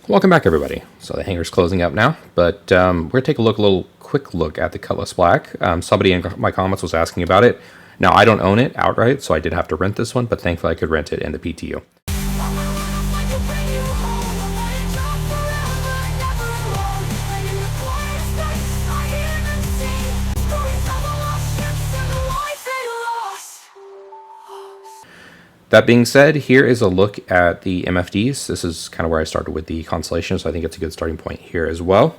Welcome back, everybody. So the hangar's closing up now, but we're going to take a little quick look at the Cutlass Black. Somebody in my comments was asking about it. Now, I don't own it outright, so I did have to rent this one, but thankfully I could rent it in the PTU. That being said, here is a look at the MFDs. This is kind of where I started with the Constellation, so I think it's a good starting point here as well.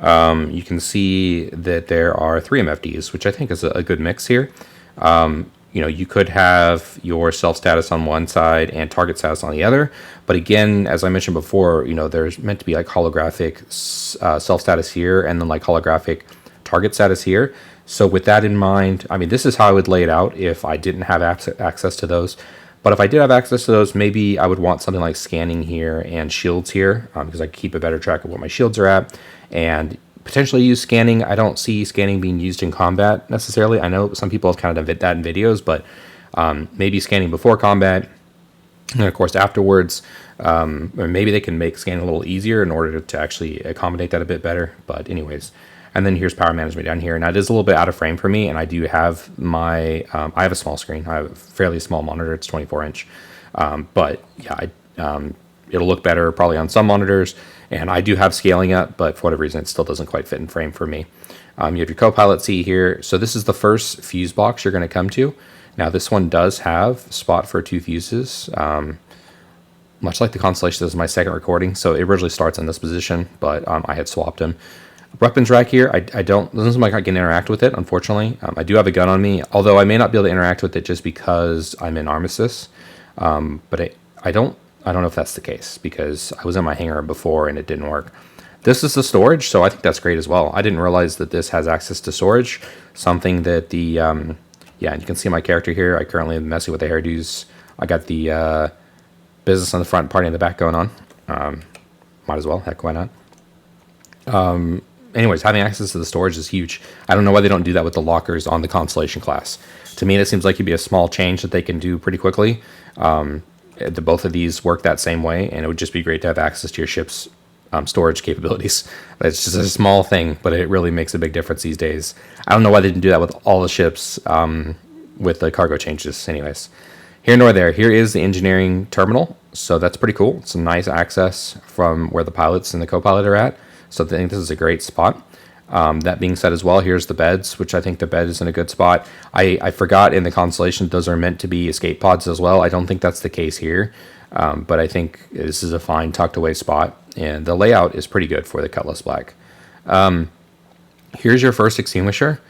You can see that there are 3 MFDs, which I think is a good mix here. You could have your self-status on one side and target status on the other. But again, as I mentioned before, there's meant to be like holographic self-status here and then like holographic target status here. So with that in mind, I mean, this is how I would lay it out if I didn't have access to those. But if I did have access to those, maybe I would want something like scanning here and shields here, because I can keep a better track of what my shields are at and potentially use scanning. I don't see scanning being used in combat necessarily. I know some people have kind of done that in videos, but maybe scanning before combat and of course afterwards. Or maybe they can make scanning a little easier in order to actually accommodate that a bit better. But anyways. And then here's power management down here. Now it is a little bit out of frame for me, and I do have my, I have a small screen. I have a fairly small monitor. It's 24 inch. But yeah, it'll look better probably on some monitors. And I do have scaling up, but for whatever reason, it still doesn't quite fit in frame for me. You have your co-pilot seat here. So this is the first fuse box you're going to come to. Now this one does have spot for 2 fuses. Much like the Constellation, this is my second recording. So it originally starts in this position, but I had swapped them. Weapons rack here, I don't, doesn't seem like I can interact with it, unfortunately. I do have a gun on me, although I may not be able to interact with it just because I'm in Armistice. But I don't know if that's the case, because I was in my hangar before and it didn't work. This is the storage, so I think that's great as well. I didn't realize that this has access to storage, something that the, yeah, and you can see my character here. I currently am messing with the hairdos. I got the business on the front, party in the back going on. Might as well, heck, why not? Anyways, having access to the storage is huge. I don't know why they don't do that with the lockers on the Constellation class. To me, it seems like it'd be a small change that they can do pretty quickly. Both of these work that same way, and it would just be great to have access to your ship's storage capabilities. It's just a small thing, but it really makes a big difference these days. I don't know why they didn't do that with all the ships with the cargo changes. Anyways, here nor there. Here is the engineering terminal, so that's pretty cool. It's a nice access from where the pilots and the co-pilot are at. So I think this is a great spot. That being said as well, here's the beds, which I think the bed is in a good spot. I forgot in the Constellation, those are meant to be escape pods as well. I don't think that's the case here, but I think this is a fine tucked away spot. And the layout is pretty good for the Cutlass Black. Here's your first extinguisher.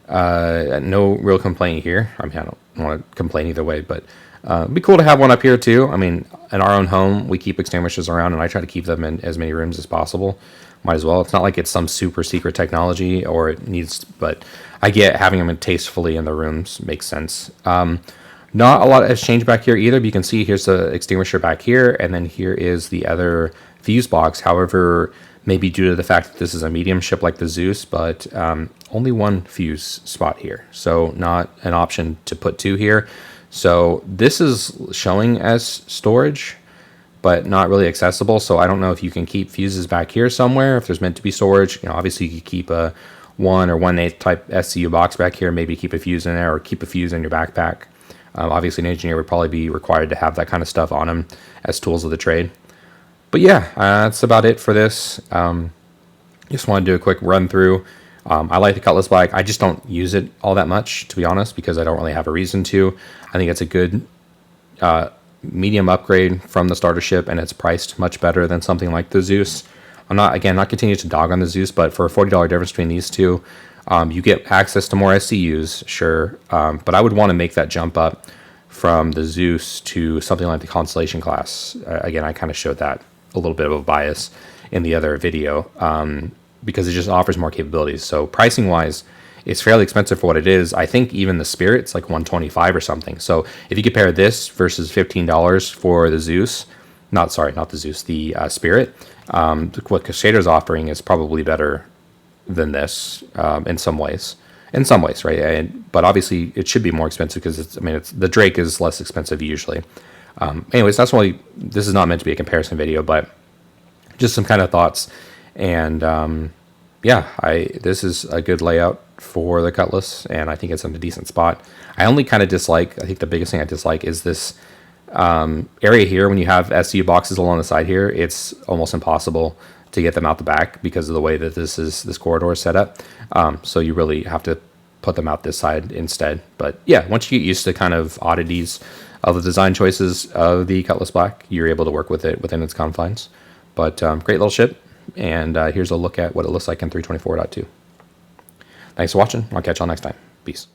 No real complaint here. I mean, I don't want to complain either way, but it'd be cool to have one up here too. I mean, in our own home, we keep extinguishers around, and I try to keep them in as many rooms as possible. Might as well. It's not like it's some super secret technology or it needs, but I get having them tastefully in the rooms makes sense. Not a lot has changed back here either, but you can see here's the extinguisher back here, and then here is the other fuse box. However, maybe due to the fact that this is a medium ship like the Zeus, but only 1 fuse spot here. So not an option to put 2 here. So this is showing as storage, but not really accessible. So I don't know if you can keep fuses back here somewhere, if there's meant to be storage. Obviously you could keep a 1 or 1/8 type SCU box back here, maybe keep a fuse in there or keep a fuse in your backpack. Obviously an engineer would probably be required to have that kind of stuff on him as tools of the trade. But yeah, that's about it for this. Just want to do a quick run through. I like the Cutlass Black. I just don't use it all that much, to be honest, because I don't really have a reason to. I think it's a good medium upgrade from the starter ship, and it's priced much better than something like the Zeus. I'm not continuing to dog on the Zeus, but for a $40 difference between these two, you get access to more SCUs, sure, but I would want to make that jump up from the Zeus to something like the Constellation class. Again, I kind of showed that a little bit of a bias in the other video, because it just offers more capabilities. So pricing wise, it's fairly expensive for what it is. I think even the Spirit's like $125 or something. So if you compare this versus $15 for the Zeus, not the Zeus, the Spirit, what Crusader's offering is probably better than this in some ways. In some ways, right? But obviously it should be more expensive because the Drake is less expensive usually. Anyways, this is not meant to be a comparison video, but just some kind of thoughts. And yeah, this is a good layout for the Cutlass, and I think it's in a decent spot. I only kind of dislike, I think the biggest thing I dislike is this area here. When you have SU boxes along the side here, it's almost impossible to get them out the back because of the way that this corridor is set up. So you really have to put them out this side instead. But yeah, once you get used to kind of oddities of the design choices of the Cutlass Black, you're able to work with it within its confines. But great little ship, and here's a look at what it looks like in 324.2. Thanks for watching. I'll catch y'all next time. Peace.